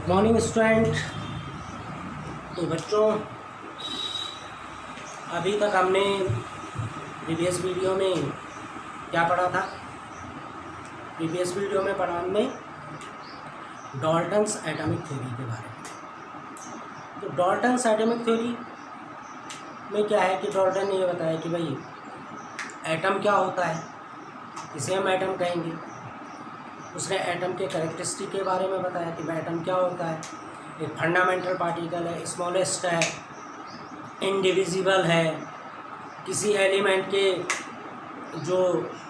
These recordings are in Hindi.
Morning student. तो बच्चों, अभी तक हमने प्रीवियस वीडियो में क्या पढ़ा था? प्रीवियस वीडियो में पढ़ा हमने डॉल्टन्स एटॉमिक थ्योरी के बारे में। तो डॉल्टन्स एटॉमिक थ्योरी में क्या है कि डॉल्टन ने ये बताया कि भाई एटम क्या होता है, इसे हम एटम कहेंगे। उसने एटम के कैरेक्टरिस्टिक के बारे में बताया कि भाई एटम क्या होता है। एक फंडामेंटल पार्टिकल है, स्मॉलेस्ट है, इनडिविजिबल है। किसी एलिमेंट के जो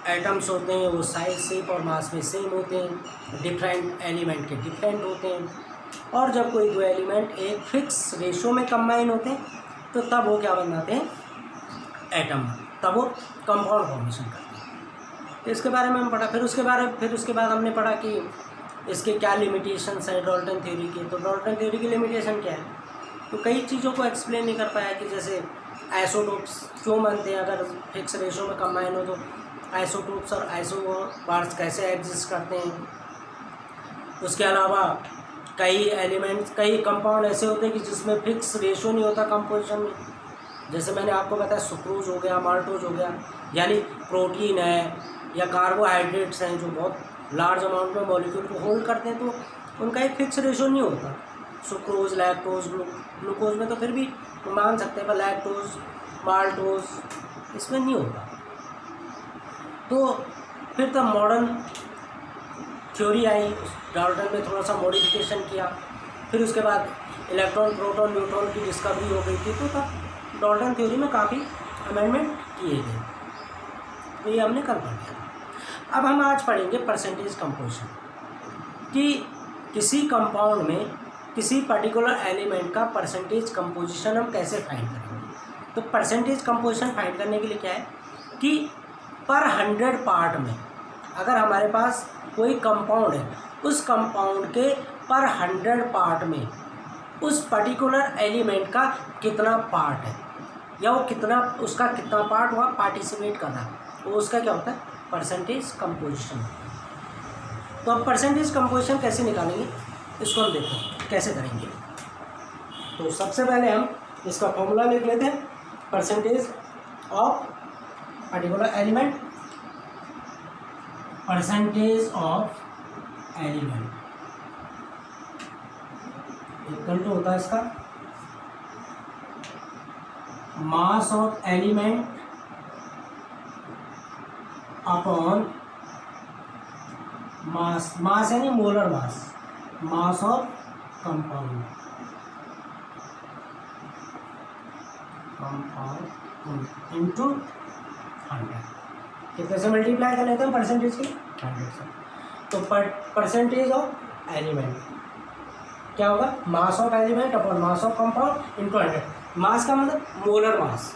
एटम्स होते हैं वो साइज, शेप और मास में सेम होते हैं, डिफरेंट एलिमेंट के डिफरेंट होते हैं। और जब कोई दो एलिमेंट एक फिक्स रेशो में कंबाइन होते हैं तो तब वो क्या बन जाते हैं? एटम। तब वो कंपाउंड फॉर्मेशन करते हैं। तो इसके बारे में हम पढ़ा। फिर उसके बाद हमने पढ़ा कि इसके क्या लिमिटेशंस है डॉल्टन थ्योरी के। तो डॉल्टन थ्योरी की लिमिटेशन क्या है? तो कई चीज़ों को एक्सप्लेन नहीं कर पाया कि जैसे आइसोटोप्स क्यों बनते हैं, अगर फिक्स रेशो में कंबाइन हो तो आइसोटोप्स और आइसोबार्स कैसे एग्जिस्ट करते हैं। उसके अलावा कई कंपाउंड ऐसे होते हैं कि जिसमें फिक्स रेशो नहीं होता कंपोजिशन में। जैसे मैंने आपको बताया सुक्रोज हो गया, माल्टोज हो गया, यानी प्रोटीन है या कार्बोहाइड्रेट्स हैं जो बहुत लार्ज अमाउंट में मॉलिक्यूल को होल्ड करते हैं, तो उनका एक फिक्स रेशो नहीं होता। सुक्रोज, लैक्टोज, ग्लूकोज में तो फिर भी मान सकते हैं, पर लैक्टोज, माल्टोज इसमें नहीं होता। तो फिर तब मॉडर्न थ्योरी आई, डाल्टन में थोड़ा सा मॉडिफिकेशन किया। फिर उसके बाद इलेक्ट्रॉन, प्रोटॉन, न्यूट्रॉन की डिस्कवरी हो गई थी, तो तब डाल्टन थ्योरी में काफ़ी अमेंडमेंट किए गए। तो ये हमने कल पढ़ लिया। अब हम आज पढ़ेंगे परसेंटेज कंपोजिशन, कि किसी कंपाउंड में किसी पर्टिकुलर एलिमेंट का परसेंटेज कंपोजिशन हम कैसे फाइंड करेंगे। तो परसेंटेज कंपोजिशन फाइंड करने के लिए क्या है कि पर 100 पार्ट में अगर हमारे पास कोई कंपाउंड है, उस कंपाउंड के पर 100 पार्ट में उस पर्टिकुलर एलिमेंट का कितना पार्ट है, या वो उसका कितना पार्ट वहाँ पार्टिसिपेट कर रहा है, वो उसका क्या होता है? Percentage composition. तो अब परसेंटेज कंपोजिशन कैसे निकालेंगे इसको हम देखते हैं कैसे करेंगे। तो सबसे पहले हम इसका फॉर्मूला लिख लेते हैं। Percentage of particular element, percentage of element equal to होता है इसका mass of element upon mass यानी molar mass of compound into 100। कितने से मल्टीप्लाई कर लेते हैं परसेंटेज की? 100 से। तो परसेंटेज ऑफ एलिमेंट क्या होगा? मास of element upon mass of compound into 100। मास का मतलब मोलर मास।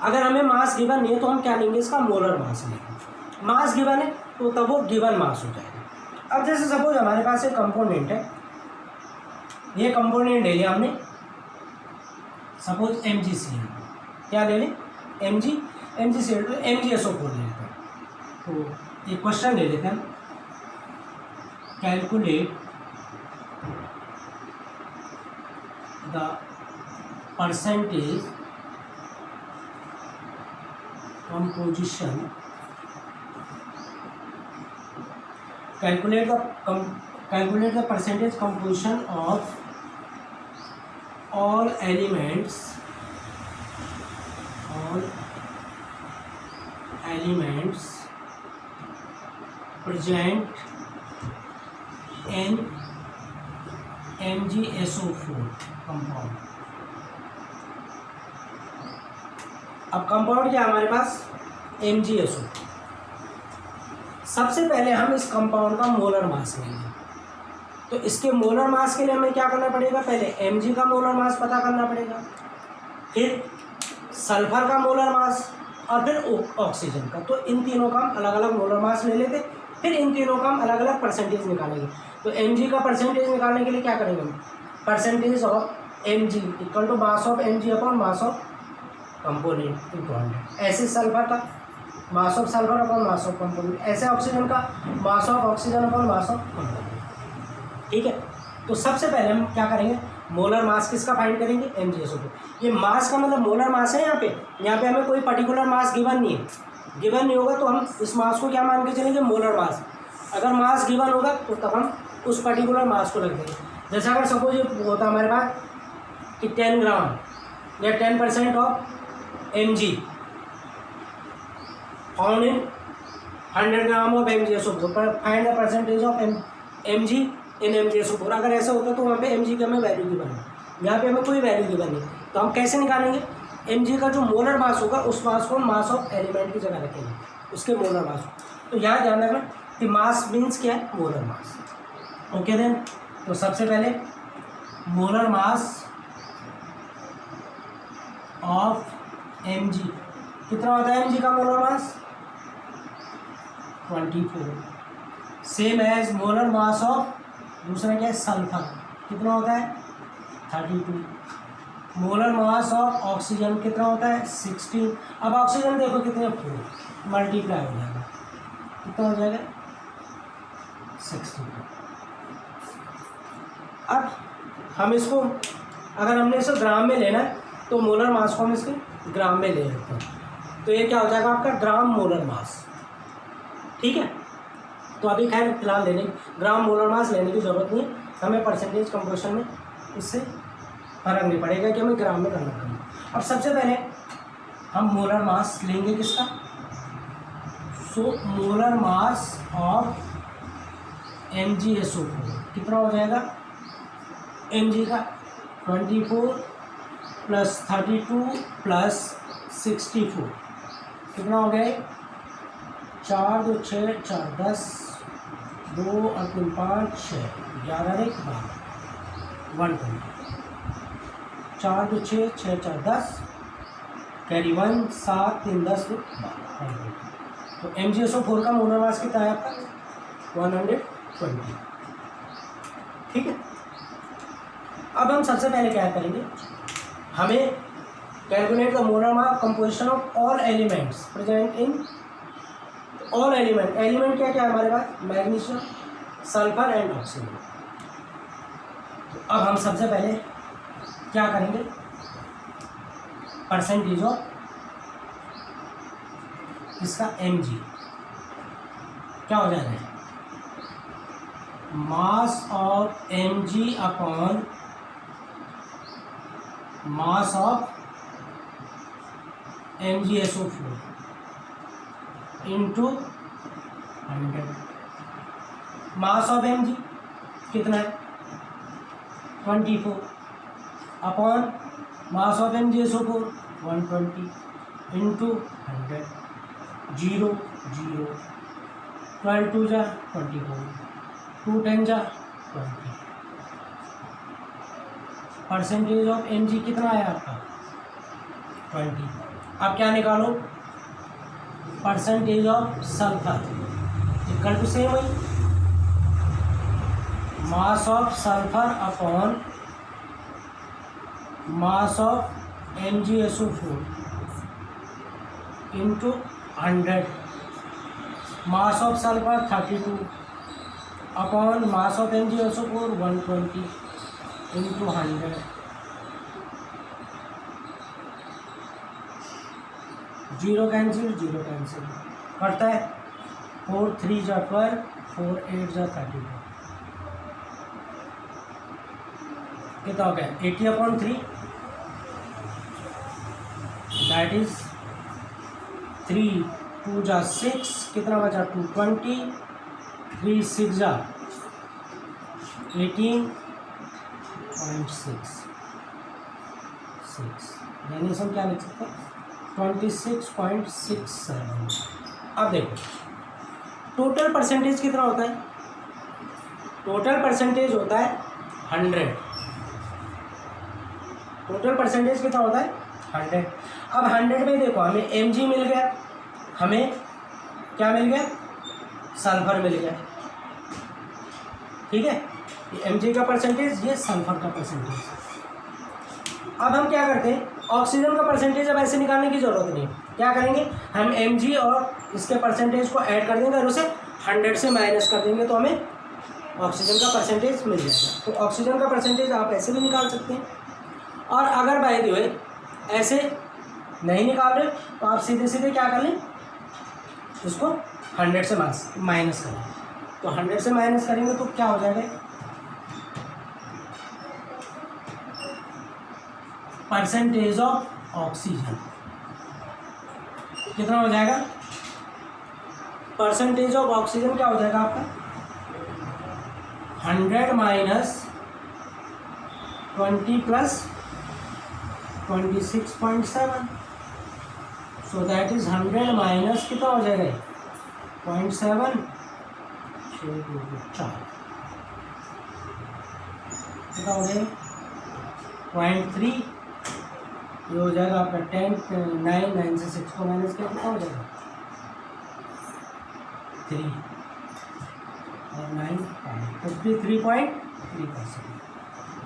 अगर हमें मास गिवन नहीं है तो हम क्या लेंगे? इसका मोलर मास लेंगे। मास गिवन है तो तब वो गिवन मास हो जाएगा। अब जैसे सपोज हमारे पास एक कंपोनेंट है, ये कंपोनेंट ले लिया हमने, सपोज MgCl। क्या ले लें? MgCl तो MgSO4 ले लेते हैं। तो एक क्वेश्चन ले लेते हैं, calculate the percentage composition, calculate the percentage composition of all elements present in MgSO4 compound। अब कंपाउंड क्या हमारे पास? MgSO। सबसे पहले हम इस कंपाउंड का मोलर मास लेंगे। तो इसके मोलर मास के लिए हमें क्या करना पड़ेगा? पहले Mg का मोलर मास पता करना पड़ेगा, फिर सल्फर का मोलर मास और फिर ऑक्सीजन का। तो इन तीनों का हम अलग अलग मोलर मास ले लेते, फिर इन तीनों का हम अलग अलग परसेंटेज निकालेंगे। तो Mg का परसेंटेज निकालने के लिए क्या करेंगे? Percentage of Mg equal to mass of Mg upon mass of component into 100। ऐसे सल्फर का mass of sulphur upon mass of compound, ऐसे ऑक्सीजन का mass of oxygen upon mass of compound. ठीक है, तो सबसे पहले हम क्या करेंगे, मोलर मास किसका फाइंड करेंगे, MgSO4। ये मास का मतलब मोलर मास है। यहाँ पे हमें कोई पर्टिकुलर मास गिवन नहीं है, गिवन नहीं होगा तो हम इस मास को क्या मान के चलेंगे, मोलर मास। अगर मास गिवन होगा तो तब हम उस पर्टिकुलर मास को रख देंगे। जैसे अगर सपोज ये होता हमारे पास कि 10 ग्राम या 10% of Mg found in 100 gram of MgSO4, find the percentage of Mg in MgSO4। अगर ऐसा होता तो वहाँ पे Mg की हमें वैल्यू गिवन है, यहाँ पे हमें कोई वैल्यू गिवन नहीं। तो हम कैसे निकालेंगे, Mg का जो मोलर मास होगा उस मास को मास ऑफ एलिमेंट की जगह रखेंगे, उसके मोलर मास को। तो यहाँ ध्यान रखना कि मास मीन्स क्या है, मोलर मास। ओके देन, तो सबसे पहले मोलर मास ऑफ Mg कितना होता है, Mg का molar mass 24, same as molar mass of दूसरा क्या है, सल्फर कितना होता है 32, मोलर मास ऑफ ऑक्सीजन कितना होता है 16। अब ऑक्सीजन देखो कितने 4 मल्टीप्लाई हो जाएगा, कितना हो जाएगा 16। अब हम इसको अगर हमने इसे ग्राम में लेना है तो मोलर मास को हम इसके ग्राम में ले लेते हैं, तो ये क्या हो जाएगा आपका ग्राम मोलर मास। ठीक है, तो अभी खैर फिलहाल लेने ग्राम मोलर मास लेने की ज़रूरत नहीं है, हमें परसेंटेज कंपोजिशन में इससे फर्क नहीं पड़ेगा कि हमें ग्राम में करना पड़ेगा। अब सबसे पहले हम मोलर मास लेंगे किसका, so molar mass of MgSO4 कितना हो जाएगा, Mg का 24 + 32 + 64 कितना हो गया, 4 2 6 4 10 2 और 3 5 6 11 1 12 120 4 2 6 6 4 10 कैरी 1 7 3 10 12। तो MgSO4 का मोलर मास कितना है आपका 120। ठीक है, अब हम सबसे पहले क्या करेंगे, हमें calculate the molar mass composition of all elements present in all element क्या क्या है हमारे पास, मैग्नीशियम सल्फर एंड ऑक्सीजन। तो अब हम सबसे पहले क्या करेंगे, परसेंटेज ऑफ इसका Mg क्या हो जाएगा, मास of Mg upon mass of MgSO4 into 100। Mass of Mg कितना है 24 upon mass of MgSO4 120 into 100, 0 0 12 2 जा 24 2 10 जा 20। परसेंटेज ऑफ Mg कितना है आपका 20। अब क्या निकालो, percentage of sulphur equal to same वही mass of sulphur upon mass of MgSO4 into 100। Mass of sulphur 32 upon mass of MgSO4 120 into 100। 0 cancel 0 cancel करता है 4 3 जा 12 4 8 जा 32 कितना हो गया 80/3 दैट इज 3 2 जा 6 कितना बचा 220 3 6 जा 18.6 यानी हम क्या लिख सकते हैं 26.67। अब देखो टोटल परसेंटेज कितना होता है, टोटल परसेंटेज होता है 100। टोटल परसेंटेज कितना होता है 100। अब 100 में देखो हमें Mg मिल गया, हमें क्या मिल गया सल्फर मिल गया। ठीक है, ये Mg का परसेंटेज, ये सल्फर का परसेंटेज। अब हम क्या करते हैं, ऑक्सीजन का परसेंटेज अब ऐसे निकालने की ज़रूरत नहीं। क्या करेंगे हम Mg और इसके परसेंटेज को ऐड कर देंगे और उसे 100 से माइनस कर देंगे तो हमें ऑक्सीजन का परसेंटेज मिल जाएगा। तो ऑक्सीजन का परसेंटेज आप ऐसे भी निकाल सकते हैं, और अगर बाय द वे ऐसे नहीं निकाल रहे तो आप सीधे सीधे क्या कर लें, इसको 100 से माइनस करें। तो 100 से माइनस करेंगे तो क्या हो जाएगा, परसेंटेज ऑफ ऑक्सीजन कितना हो जाएगा, परसेंटेज ऑफ ऑक्सीजन क्या हो जाएगा आपका 100 minus 20 plus 26.7, so that is 100 minus कितना हो जाएगा 0.7, 4 कितना हो जाएगा 0.3, ये हो जाएगा आपका 10, 9 से 6 को माइनस किया कितना हो जाएगा 3 और 9 53.3%।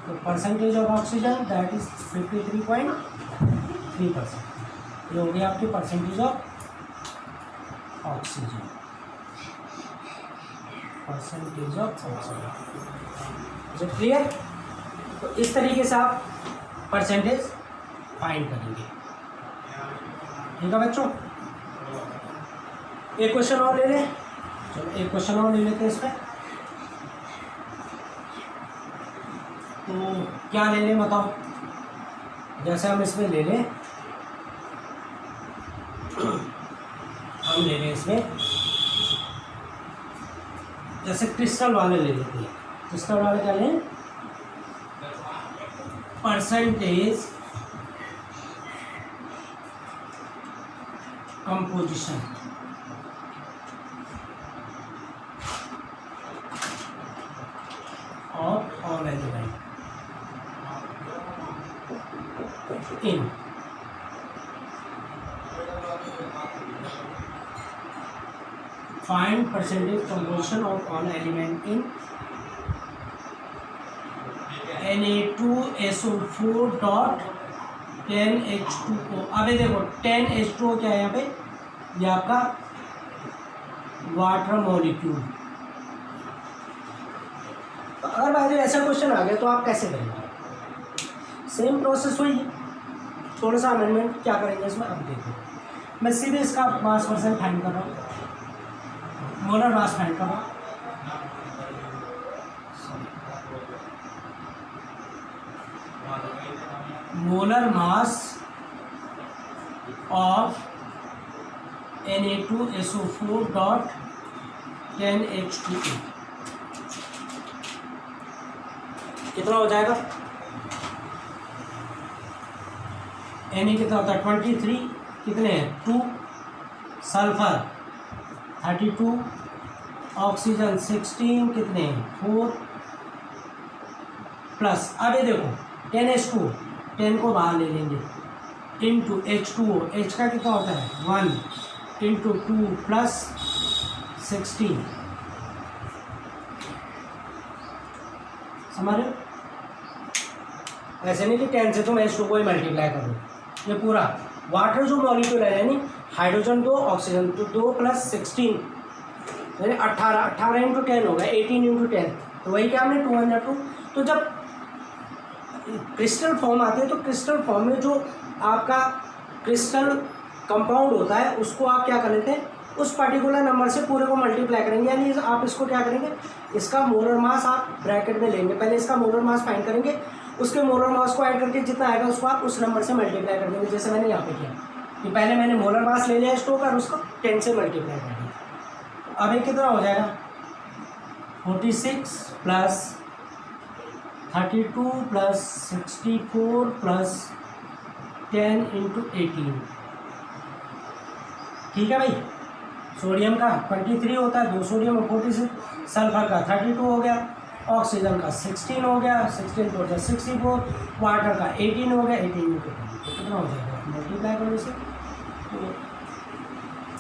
तो percentage of oxygen that is 53.3%। ये हो गया आपकी percentage of oxygen, percentage of oxygen. Is it clear? तो इस तरीके से आप परसेंटेज फाइंड करेंगे। ठीक है बच्चों, एक क्वेश्चन और ले लें। चलो एक क्वेश्चन और ले लेते हैं इसमें। तो क्या ले लें बताओ, जैसे हम इसमें ले लें, हम ले लें इसमें जैसे क्रिस्टल वाले ले लेते हैं। क्रिस्टल वाले क्या लें, percentage composition of all element in find percentage composition of all element in Na2SO4 dot 10H2O। अबे देखो 10H2O क्या है यहाँ पे, ये आपका वाटर मॉलिक्यूल। तो अगर भाई ऐसा क्वेश्चन आ गया तो आप कैसे करेंगे, सेम प्रोसेस हुई, थोड़ा सा अमेंडमेंट क्या करेंगे इसमें अब देखो। मैं सीधे इसका मास परसेंट फाइंड कर रहा हूँ, मोलर मास फाइंड कर रहा हूँ। Molar mass of Na2SO4 dot 10H2O कितना हो जाएगा, Na कितना होता है 23, कितने हैं 2, सल्फर 32, ऑक्सीजन 16, कितने हैं 4 प्लस, अब ये देखो 10H2, 10 को बाहर ले लेंगे, इंटू H2O, H का कितना होता है 1 इंटू 2 प्लस 16, समझ रहे हो? ऐसे नहीं कि 10 से तुम H2 को ही मल्टीप्लाई करो, ये पूरा वाटर जो मॉलिक्यूल है यानी हाइड्रोजन 2 ऑक्सीजन 2 प्लस 16 यानी 18 इंटू 10 होगा, 18 इंटू 10, तो वही क्या हमने 202। तो जब क्रिस्टल फॉर्म आते हैं तो क्रिस्टल फॉर्म में जो आपका क्रिस्टल कंपाउंड होता है उसको आप क्या कर लेते हैं, उस पर्टिकुलर नंबर से पूरे को मल्टीप्लाई करेंगे, यानी आप इसको क्या करेंगे, इसका मोलर मास आप ब्रैकेट में लेंगे, पहले इसका मोलर मास फाइंड करेंगे, उसके मोलर मास को ऐड करके जितना आएगा उसको आप उस नंबर से मल्टीप्लाई कर देंगे। जैसे मैंने यहाँ पे किया कि पहले मैंने मोलर मास ले लिया स्टोक और उसको 10 से मल्टीप्लाई कर दिया। अब ये कितना हो जाएगा 46 प्लस 32 प्लस 64 प्लस 10 इंटू 18, ठीक है भाई। सोडियम का 23 होता है, 2 सोडियम और 46, सल्फर का 32 हो गया, ऑक्सीजन का 16 हो गया, 16 को 64, वाटर का 18 हो गया, 18 इंटू 10 तो कितना हो जाएगा, मल्टीप्लाई करो इसे, तो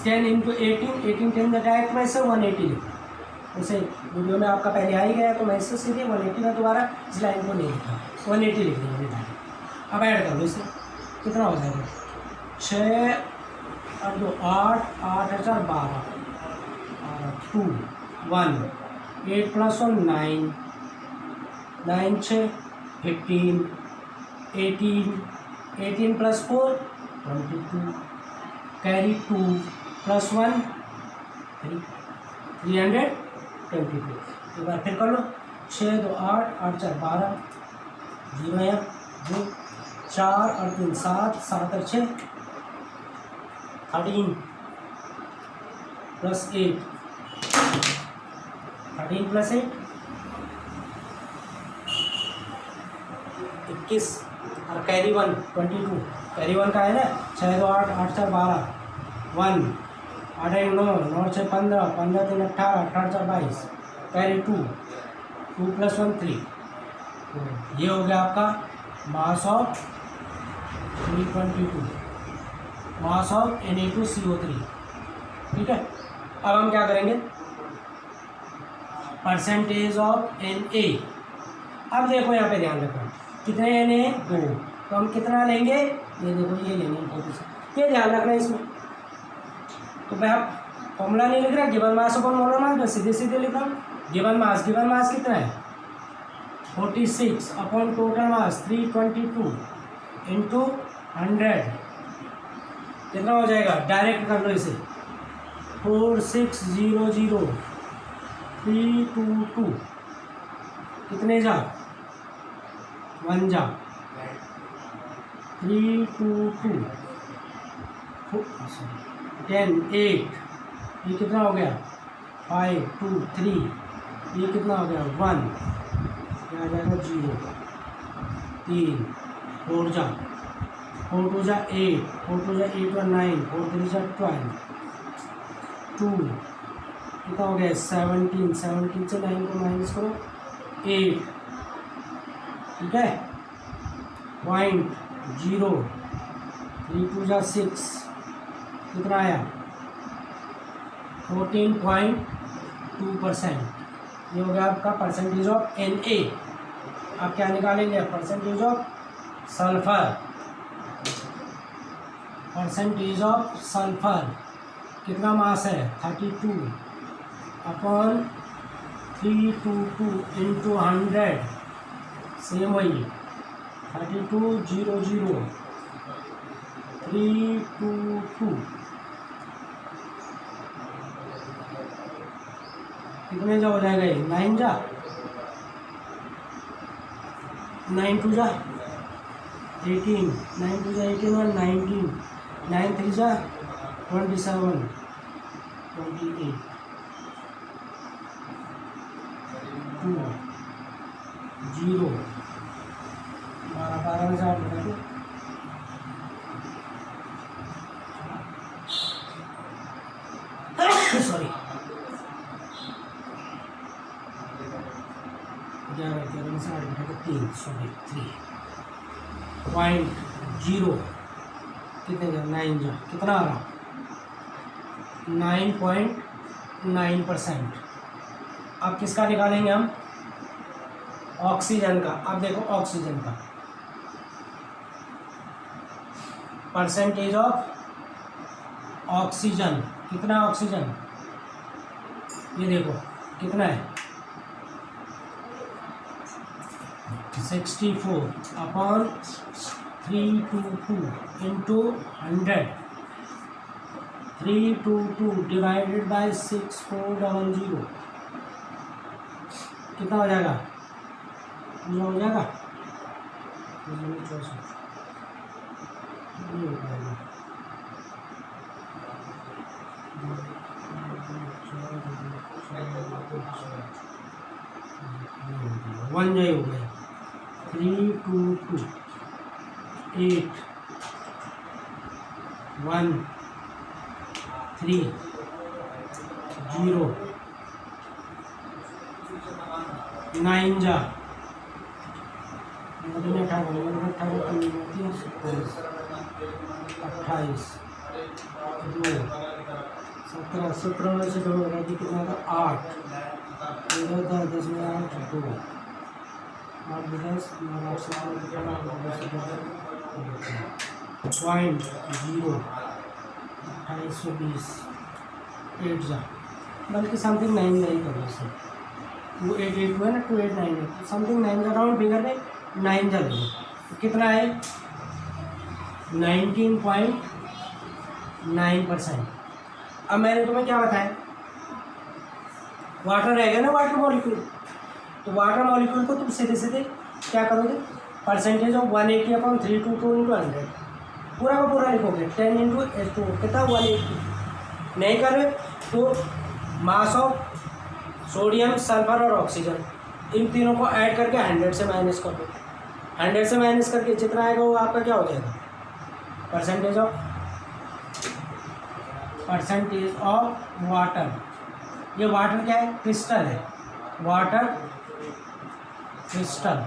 10 इंटू 18 10 डायरेक्ट में से 180 लिखो, उसे वीडियो में आपका पहले आ ही गया तो मैं इससे सीधे 180 में दोबारा इस लाइन को नहीं लिखा, 180 लिख देंगे डायरेक्ट। अब ऐड कर लो इसे, कितना हो जाएगा 6 और 2 8 8 4 12 2 1 8 + 1 9, 9 6 15, 18, 18 + 4 22, कैरी 2 + 1 3, 322। एक बार फिर कर लो। 6 2 8, 8 4 12, 0 है 2, 4 और 3 7, 7 और 6 13 + 8, 13 + 8 21 और कैरी 1 22। कैरी 1 का है ना। 6 2 8, 8 4 12, 1 8 1 9, 9 6 15, 15 3 18, 18 4 22, कैरी 2 2 + 1 3। तो ये हो गया आपका mass of 322, mass of Na2CO3। ठीक है। अब हम क्या करेंगे, परसेंटेज ऑफ Na। अब देखो यहाँ पे ध्यान रखो, कितने Na 2, तो हम कितना लेंगे, ये देखो ये लेंगे। ये ध्यान रखना इसमें। तो भाई आप फॉर्मूला नहीं लिख रहा, given mass upon molar mass, मैं सीधे सीधे लिख रहा हूँ। गिवन मास कितना है 46 अपॉन टोटल मास 322 इंटू 100 कितना हो जाएगा, डायरेक्ट कर लो इसे। 4600 322 कितने जा 1 जा 322 10 8, ये कितना हो गया 5 2 3, ये कितना हो गया 1, यहाँ आ जाएगा 0 3 4 जा 4 2 जा 8, 4 2 जा 8 और 9, 4 3 जा 12 2, कितना हो गया 17, 17 से 9 को माइनस करो 8। ठीक है। 0.0 3 2 जा 6, कितना आया 14.2%। ये हो गया आपका परसेंटेज ऑफ Na। आप क्या निकालेंगे, percentage of sulphur. Percentage of sulphur कितना मास है 32 अपॉन 322 इंटू 100, सेम वही 3200 322 कितने जा हो जाएगा ये 9 जा 9 2 जा 18, 9 2 जा 18 और 19, 9 3 जा 27 28 2 0 12 में से 8 बता दो। सॉरी 11 में से 8 बटा 3, सॉरी 3.0 कितने जा 9 जा कितना आ रहा 9.9%। अब किसका निकालेंगे हम, ऑक्सीजन का। अब देखो ऑक्सीजन का परसेंटेज ऑफ ऑक्सीजन कितना, ऑक्सीजन ये देखो कितना है 64 अपॉन 322 इंटू 100, 322 डिवाइडेड बाय 6400 कितना हो जाएगा, ये हो जाएगा ये हो जाएगा 1 जाए हो गया 322 8 1 3 0 9 जा 28 2 17 17 में से 2 बता दी कितना था 8 13 10 में 8 2 8 10 पॉइंट 0 2820 8 जा बल्कि समथिंग 9 नहीं करो इसे 2882 है ना, 2898 समथिंग 9 का राउंड फिगर में 9 जा रही है, तो कितना है 19.9%। अब मैंने तुम्हें क्या बताया, वाटर रहेगा ना, वाटर मॉलिक्यूल, तो वाटर मॉलिक्यूल को तुम सीधे सीधे क्या करोगे, परसेंटेज ऑफ 180/322 × 100 पूरा का पूरा लिखोगे, 10 × H2 कितना 180। नहीं करे तो मास ऑफ सोडियम, सल्फर और ऑक्सीजन, इन तीनों को ऐड करके 100 से माइनस कर दो। 100 से माइनस करके जितना आएगा वो आपका क्या हो जाएगा, परसेंटेज ऑफ वाटर। ये वाटर क्या है, क्रिस्टल है, वाटर क्रिस्टल।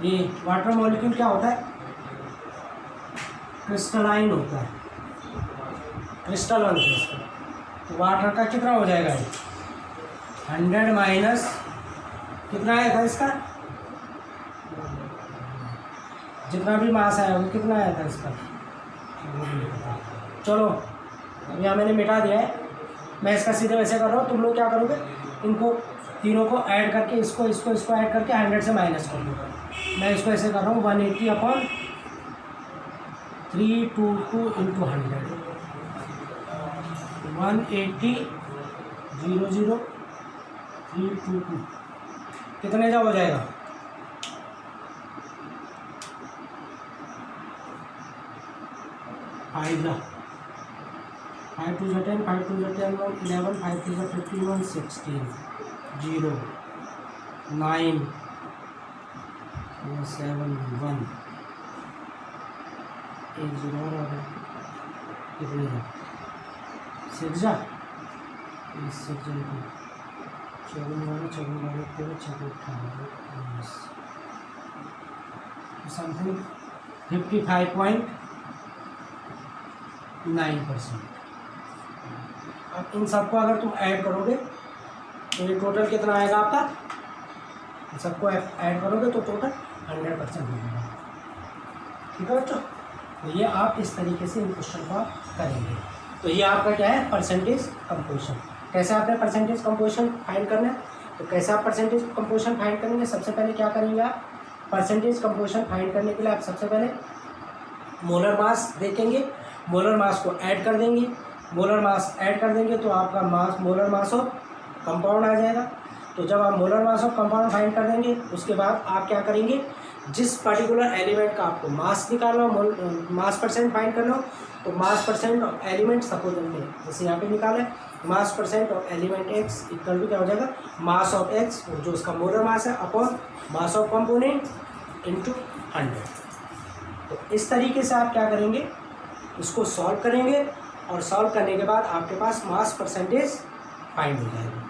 ये वाटर मॉलिक्यूल क्या होता है, क्रिस्टलाइन होता है, क्रिस्टल ऑन क्रिस्टल। तो वाटर का कितना हो जाएगा ये 100 माइनस कितना आया था इसका, जितना भी मास आया वो कितना आया था इसका, चलो अब यहाँ मैंने मिटा दिया है, मैं इसका सीधे वैसे कर रहा हूँ। तुम लोग क्या करोगे, इनको तीनों को ऐड करके इसको ऐड करके 100 से माइनस कर दूँगा। मैं इसको ऐसे कर रहा हूँ 180/322 × 100, 180/00322 कितने जा हो जाएगा, 5 जा, 5 2 10, 5 2 10 11, 5 3 51, 16 0 9 7 1 1 0 और आ गया, कितने जा 6 जा, 6 जा 54 13 18 समथिंग 55.9%। अब इन सबको अगर तुम ऐड करोगे तो ये टोटल कितना आएगा आपका, इन सबको ऐड करोगे तो टोटल 100% हो जाएगा। ठीक है बच्चों, तो ये आप इस तरीके से इन क्वेश्चन को आप करेंगे। तो ये आपका क्या है, परसेंटेज कंपोजिशन। कैसे आपने परसेंटेज कंपोजिशन फाइंड करना है, तो कैसे आप परसेंटेज कंपोजिशन फाइंड करेंगे, सबसे पहले क्या करेंगे आप, परसेंटेज कंपोजिशन फाइंड करने के लिए आप सबसे पहले मोलर मास देखेंगे, मोलर मास को ऐड कर देंगे, मोलर मास ऐड कर देंगे तो आपका mass molar mass of compound आ जाएगा। तो जब आप molar mass of compound find कर देंगे उसके बाद आप क्या करेंगे, जिस पर्टिकुलर एलिमेंट का आपको मास निकालना हो, मास परसेंट फाइंड करना हो, तो mass percent of element suppose हमने जैसे यहाँ पे निकाला है, mass percent of element X equal to क्या हो जाएगा, मास ऑफ एक्स जो उसका मोलर मास है upon mass of component into 100। तो इस तरीके से आप क्या करेंगे, इसको सॉल्व करेंगे और सॉल्व करने के बाद आपके पास मास परसेंटेज फाइंड हो जाएगा।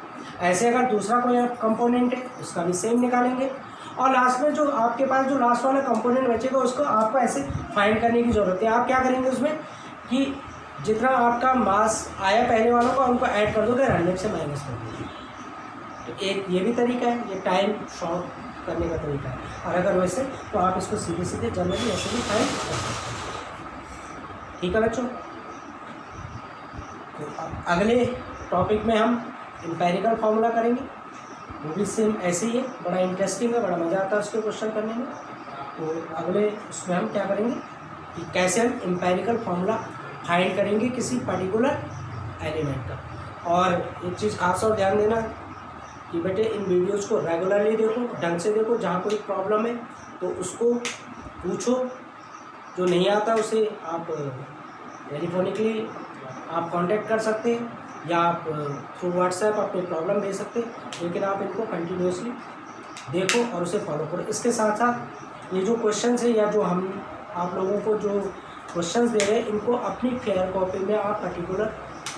ऐसे अगर दूसरा कोई कंपोनेंट है उसका भी सेम निकालेंगे और लास्ट में जो आपके पास जो लास्ट वाला कंपोनेंट बचेगा उसको आपको ऐसे फाइंड करने की ज़रूरत है। आप क्या करेंगे उसमें कि जितना आपका मास आया पहले वालों का उनको ऐड कर दोगे, 100 से माइनस कर दोगे। तो एक ये भी तरीका है, ये टाइम शॉर्ट करने का तरीका है। और अगर वैसे तो आप इसको सीधे सीधे जनरली ऐसे भी फाइंड कर सकते हैं। ठीक है बच्चों, तो अगले टॉपिक में हम एम्पेरिकल फार्मूला करेंगे, वो भी सेम ऐसे ही है, बड़ा इंटरेस्टिंग है, बड़ा मज़ा आता है उसके क्वेश्चन करने में। तो अगले उसमें हम क्या करेंगे कि कैसे हम एम्पेरिकल फार्मूला फाइंड करेंगे किसी पर्टिकुलर एलिमेंट का। और एक चीज़ खास और ध्यान देना कि बेटे इन वीडियोज़ को रेगुलरली देखो, ढंग से देखो, जहाँ कोई प्रॉब्लम है तो उसको पूछो, जो नहीं आता उसे आप टेलीफोनिकली आप कांटेक्ट कर सकते हैं या आप थ्रू व्हाट्सएप अपनी प्रॉब्लम भेज सकते हैं, लेकिन आप इनको कंटिन्यूसली देखो और उसे फॉलो करो। इसके साथ साथ ये जो क्वेश्चंस है या जो हम आप लोगों को जो क्वेश्चंस दे रहे हैं इनको अपनी फेयर कॉपी में आप पर्टिकुलर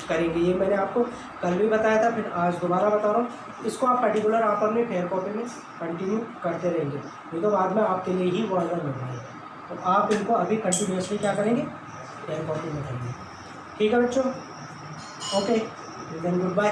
करेंगे। ये मैंने आपको कल भी बताया था, फिर आज दोबारा बता रहा हूँ, इसको आप पर्टिकुलर आप अपने फेयर कॉपी में कंटिन्यू करते रहेंगे, नहीं तो बाद में आपके लिए ही वर्डन होना है। तो आप इनको अभी कंटिन्यूसली क्या करेंगे, फेयर कॉपी में करेंगे। ठीक है बच्चों, ओके देन गुड बाय।